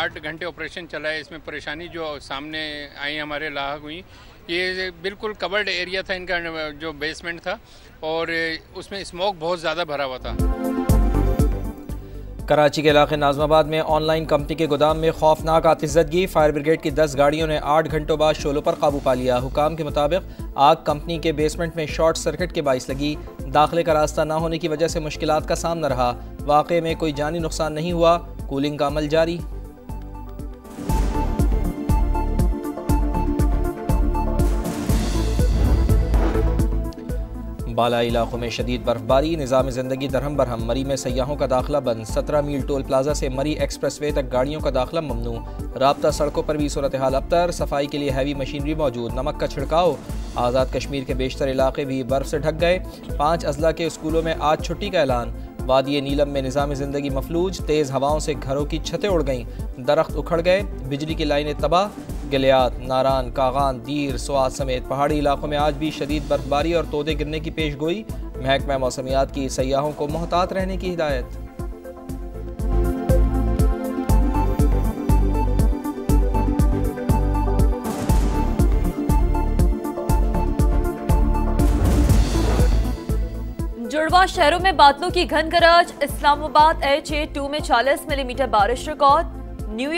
8 घंटे ऑपरेशन चला है। इसमें परेशानी जो सामने आई हमारे लाहक हुई, ये बिल्कुल कवर्ड एरिया था इनका, जो बेसमेंट था, और उसमें स्मोक बहुत ज़्यादा भरा हुआ था। कराची के इलाके नाजमाबाद में ऑनलाइन कंपनी के गोदाम में खौफनाक आतिशज़दगी। फायर ब्रिगेड की 10 गाड़ियों ने 8 घंटों बाद शोलों पर काबू पा लिया। हुकाम के मुताबिक आग कंपनी के बेसमेंट में शॉर्ट सर्किट के बाइस लगी। दाखिले का रास्ता न होने की वजह से मुश्किलात का सामना रहा। वाक़े में कोई जानी नुकसान नहीं हुआ। कूलिंग का अमल जारी। बालाई इलाकों में शदीद बर्फबारी, निज़ाम ज़िंदगी दरहम बरहम। मरी में सयाहों का दाखिला बंद। 17 मील टोल प्लाजा से मरी एक्सप्रेसवे तक गाड़ियों का दाखिला ममनू। राब्ता सड़कों पर भी सूरत हाल अबतर। सफाई के लिए हैवी मशीनरी मौजूद। नमक का छिड़काव। आज़ाद कश्मीर के बेशतर इलाके भी बर्फ से ढक गए। 5 अजला के स्कूलों में आज छुट्टी का ऐलान। वादी नीलम में निज़ाम ज़िंदगी मफलूज। तेज़ हवाओं से घरों की छतें उड़ गईं, दरख्त उखड़ गए, बिजली की लाइनें तबाह। गलियात, नारान, कागान, दीर, स्वात समेत पहाड़ी इलाकों में आज भी शदीद बर्फबारी और तोदे गिरने की पेश गोई। महकमा मौसमियात की सयाहों को मोहतात रहने की हिदायत। जुड़वा शहरों में बादलों की घन गरज। इस्लामाबाद HA2 में 40 मिलीमीटर बारिश रिकॉर्ड। न्यू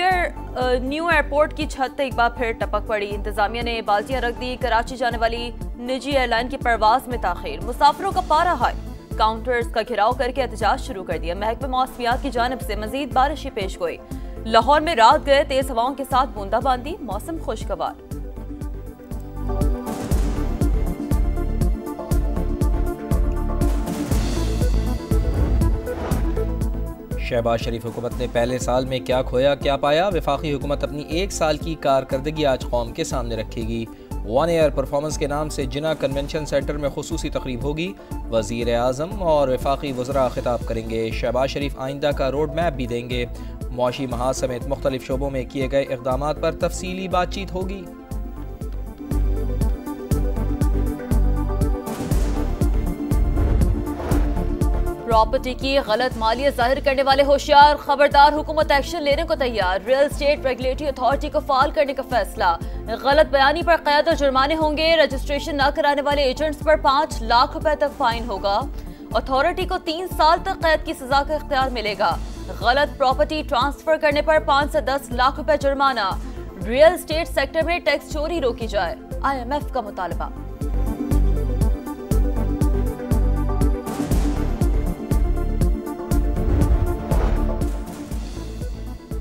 एयरपोर्ट की छत एक बार फिर टपक पड़ी। इंतजामिया ने बाल्टियां रख दी। कराची जाने वाली निजी एयरलाइन की परवाज में ताखीर। मुसाफिरों का पारा हाई। काउंटर्स का घेराव करके एहतजाज शुरू कर दिया। महकमा मौसमियात की जानिब से मजीद बारिश पेश गोई। लाहौर में रात गए तेज हवाओं के साथ बूंदाबांदी। मौसम खुशगवार। शहबाज शरीफ हुकूमत ने पहले साल में क्या खोया क्या पाया। वफाकी हुकूमत अपनी 1 साल की कारकर्दगी आज कौम के सामने रखेगी। वन एयर परफॉर्मेंस के नाम से जिना कन्वेंशन सेंटर में खुसूसी तकरीब होगी। वज़ीर आज़म और वफाकी वज़रा खिताब करेंगे। शहबाज शरीफ आइंदा का रोड मैप भी देंगे। मुआशी महाज समेत मुख्तलिफ शोबों में किए गए इक़दामात पर तफसीली बातचीत होगी। प्रॉपर्टी की गलत मालियत जाहिर करने वाले होशियार, खबरदार, हुकूमत एक्शन लेने को तैयार। रियल एस्टेट रेगुलेटरी अथॉरिटी को फाल करने का फैसला। गलत बयानी पर क़ैद और जुर्माने होंगे। रजिस्ट्रेशन न कराने वाले एजेंट्स पर 5 लाख रुपए तक फाइन होगा। अथॉरिटी को 3 साल तक कैद की सजा का इख्तियार मिलेगा। गलत प्रॉपर्टी ट्रांसफर करने पर 5 से 10 लाख रुपए जुर्माना। रियल एस्टेट सेक्टर में टैक्स चोरी रोकी जाए, IMF का मुतालबा।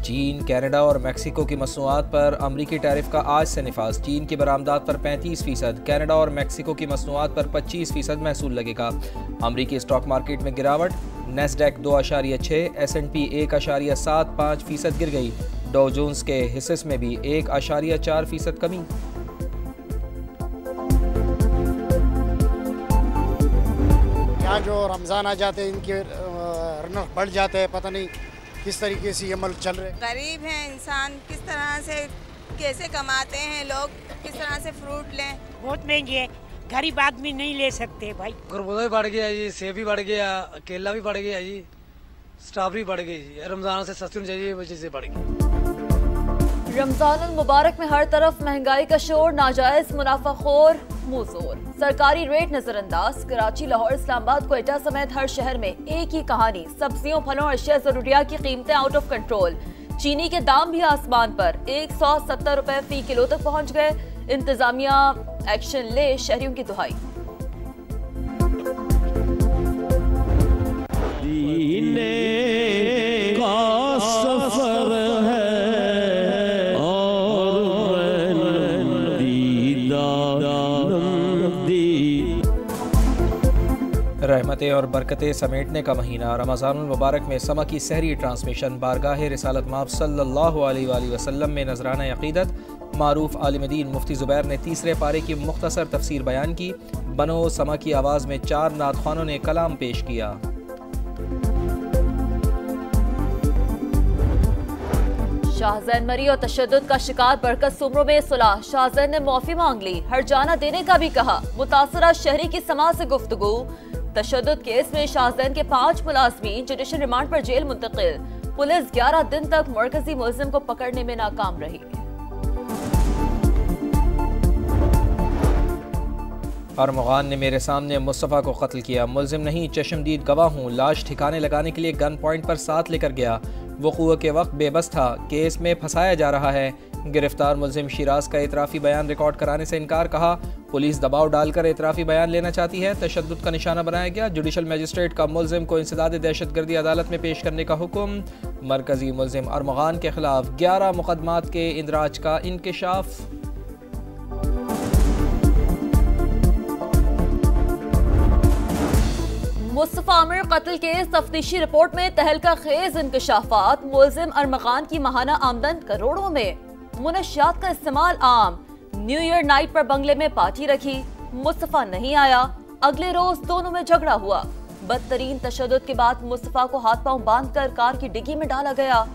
चीन, कनाडा और मैक्सिको की मसनूआत पर अमरीकी टैरिफ का आज से निफाज। चीन की बरामदात पर 35%, कनाडा और मैक्सिको की मसनूआत पर 25% महसूल लगेगा। अमरीकी स्टॉक मार्केट में गिरावट। नेस्डैक 2.6, S&P 1.75% गिर गई। डॉ जोन्स के हिस्से में भी 1.4% कमी। यहाँ जो रमज़ान आ जाते हैं इनके रनक बढ़ जाते हैं, पता नहीं किस तरीके से ये मुल्क चल रहे। गरीब हैं इंसान, किस तरह से कैसे कमाते हैं लोग, किस तरह से फ्रूट लें। बहुत महंगी है, गरीब आदमी नहीं ले सकते भाई। खरबूजा भी बढ़ गया जी, सेब भी बढ़ गया, केला भी बढ़ गया जी, स्ट्रॉबेरी बढ़ गई जी। रमजान से सस्ती चाहिए वजह से बढ़ गई। रमजान मुबारक में हर तरफ महंगाई का शोर। नाजायज मुनाफाखोर मुंहजोर। सरकारी रेट नजरअंदाज। कराची, लाहौर, इस्लामाबाद, क्वेटा समेत हर शहर में एक ही कहानी। सब्जियों, फलों और अशिया जरूरियात की कीमतें आउट ऑफ कंट्रोल। चीनी के दाम भी आसमान पर। 170 रुपए फी किलो तक पहुंच गए। इंतजामिया एक्शन ले, शहरियों की दुहाई। रहमतें और बरकतें समेटने का महीना। रमज़ानुल मुबारक में समा की सहरी ट्रांसमिशन। बारगाह रिसालत माब सल्लल्लाहु अलैहि वसल्लम में नजराना अक़ीदत। मारूफ आलिम दीन मुफ्ती ज़ुबैर ने तीसरे पारे की मुख्तसर तफसीर बयान की। बनो समा की आवाज़ में 4 नातख़्वानों ने कलाम पेश किया। शाहजैन मरी और तशद्दुद का शिकार बरकत सुमरों में सुलह। शाहजैन ने माफी मांग ली, हर्जाना देने का भी कहा। मुतासरा शहरी की समाज से गुफ्तगू। तशद्दुद केस में शाहजैन के 5 मुलाजमीन जुडिशल रिमांड पर जेल मुंतकिल। पुलिस 11 दिन तक मरकजी मुलजिम को पकड़ने में नाकाम रही। अरमगान ने मेरे सामने मुस्तफ़ा को कत्ल किया, मुलजिम नहीं चश्मदीद गवाह हूँ, लाश ठिकाने लगाने के लिए गन पॉइंट पर साथ लेकर गया, वक़ूअ के वक्त बेबस था, केस में फंसाया जा रहा है। गिरफ्तार मुलजिम शिराज का एतराफ़ी बयान रिकॉर्ड कराने से इनकार, कहा पुलिस दबाव डालकर एतराफ़ी बयान लेना चाहती है, तशद्दुद का निशाना बनाया गया। जुडिशल मजिस्ट्रेट का मुलजिम को इंसदाद दहशतगर्दी अदालत में पेश करने का हुक्म। मरकजी मुलजिम अरमगान के खिलाफ 11 मुकदमात के इंदराज का इंकशाफ। मुस्तफ़ा आमिर कत्ल केस तफ्तीशी रिपोर्ट में तहलका खेज इंकशाफात। मुलजिम अरमगान की माहाना आमदन करोड़ों में, मुनशियात का इस्तेमाल आम, न्यू ईयर नाइट पर बंगले में पार्टी रखी, मुस्तफ़ा नहीं आया, अगले रोज दोनों में झगड़ा हुआ, बदतरीन तशद्दुद के बाद मुस्तफ़ा को हाथ पांव बांधकर कार की डिग्गी में डाला गया,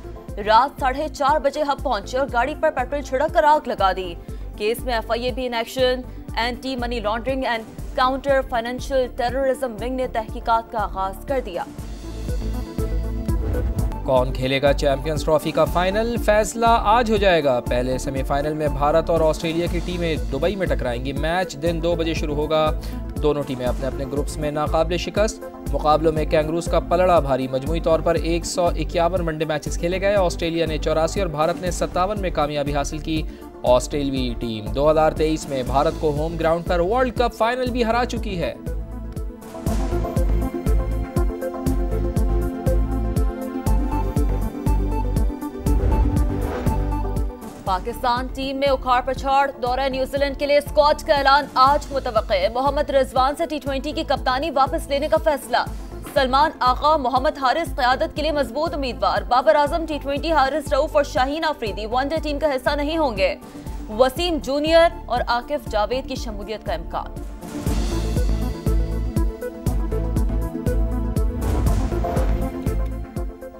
रात 4:30 बजे हब पहुंचे और गाड़ी पर पेट्रोल छिड़क कर आग लगा दी। केस में FIA भी in action, anti money laundering and counter financial terrorism wing ने तहकीकात का आगाज कर दिया। कौन खेलेगा चैंपियंस ट्रॉफी का फाइनल, फैसला आज हो जाएगा। पहले सेमीफाइनल में भारत और ऑस्ट्रेलिया की टीमें दुबई में टकराएंगी। मैच दिन 2 बजे शुरू होगा। दोनों टीमें अपने अपने ग्रुप्स में नाकाबिले शिकस्त। मुकाबलों में कैंगरूज का पलड़ा भारी, मजमूई तौर पर 151 वनडे मैचेस खेले गए। ऑस्ट्रेलिया ने 84 और भारत ने 57 में कामयाबी हासिल की। ऑस्ट्रेलियाई टीम 2023 में भारत को होम ग्राउंड पर वर्ल्ड कप फाइनल भी हरा चुकी है। पाकिस्तान टीम में उखाड़ पछाड़, दौरा न्यूजीलैंड के लिए स्क्वाड का ऐलान आज मुतवक्के। मोहम्मद रिजवान से T20 की कप्तानी वापस लेने का फैसला। सलमान आगा, मोहम्मद हारिस क़यादत के लिए मजबूत उम्मीदवार। बाबर आजम T20, हारिस रऊफ और शाहीन आफरीदी वनडे टीम का हिस्सा नहीं होंगे। वसीम जूनियर और आकिफ जावेद की शमूलियत का इम्कान।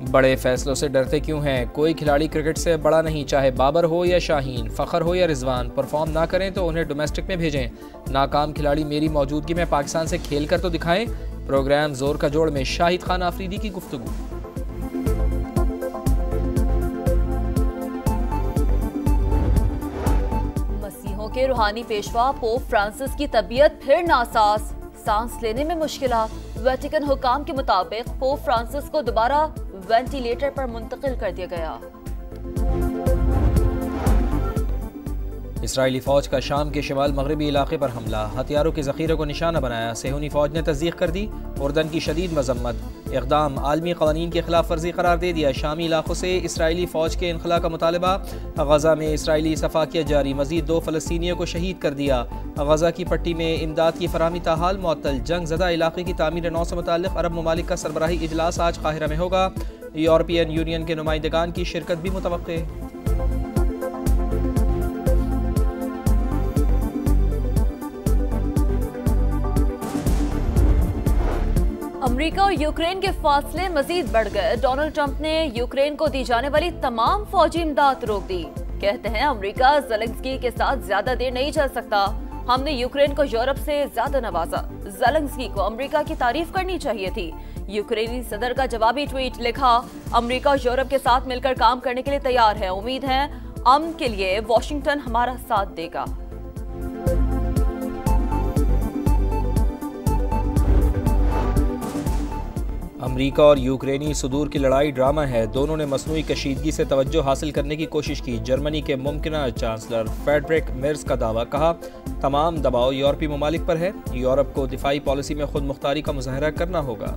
बड़े फैसलों से डरते क्यों हैं? कोई खिलाड़ी क्रिकेट से बड़ा नहीं, चाहे बाबर हो या शाहीन, फ़खर हो या रिजवान। परफॉर्म ना करें तो उन्हें डोमेस्टिक में भेजें। नाकाम खिलाड़ी मेरी मौजूदगी में पाकिस्तान से खेल कर तो दिखाएं। प्रोग्राम जोर का जोड़ में शाहिद खान आफरीदी की गुफ्तगू। मसीहों के रूहानी पेशवा पोप फ्रांसिस की तबीयत फिर नासाज, सांस लेने में मुश्किलात। वेटिकन हुकाम के मुताबिक पोप फ्रांसिस को दोबारा वेंटिलेटर पर मुंतकिल कर दिया गया। इसराइली फौज का शाम के शिमाल मगरबी इलाके पर हमला, हथियारों के जखीरे को निशाना बनाया। सेहूनी फौज ने तस्दीक कर दी। उर्दन की शदीद मजम्मत। इक़दाम आलमी क़वानीन की खिलाफ वर्जी करार दे दिया। शामी इलाकों से इसराइली फौज के इनखला का मुतालबा। गजा में इसराइली सफाकियत जारी, मजीद 2 फ़लस्तीनियों को शहीद कर दिया। गजा की पट्टी में इमदाद की फराहमी ताहाल मुअत्तल। जंग ज़दा इलाके की तामीर नौ से मुताल्लिक़ अरब ममालिक का सरबराही इजलास आज काहिरा में होगा। यूरोपियन यूनियन के नुमाइंदगान की शिरकत भी मुतवक्के। अमेरिका और यूक्रेन के फासले मजीद बढ़ गए। डोनाल्ड ट्रंप ने यूक्रेन को दी जाने वाली तमाम फौजी इमदाद रोक दी। कहते हैं अमेरिका ज़ेलेंस्की के साथ ज्यादा देर नहीं चल सकता। हमने यूक्रेन को यूरोप से ज्यादा नवाजा। ज़ेलेंस्की को अमेरिका की तारीफ करनी चाहिए थी। यूक्रेनी सदर का जवाबी ट्वीट लिखा, अमेरिका और यूरोप के साथ मिलकर काम करने के लिए तैयार है। उम्मीद है अमन के लिए वाशिंगटन हमारा साथ देगा। अमेरिका और यूक्रेनी सुदूर की लड़ाई ड्रामा है। दोनों ने मसनूई कशीदगी से तवज्जो हासिल करने की कोशिश की। जर्मनी के मुमकिना चांसलर फ्रेडरिक मेर्ज का दावा, कहा तमाम दबाव यूरोपीय ममालिक पर है। यूरोप को दिफाई पॉलिसी में खुद मुख्तारी का मुजाहरा करना होगा।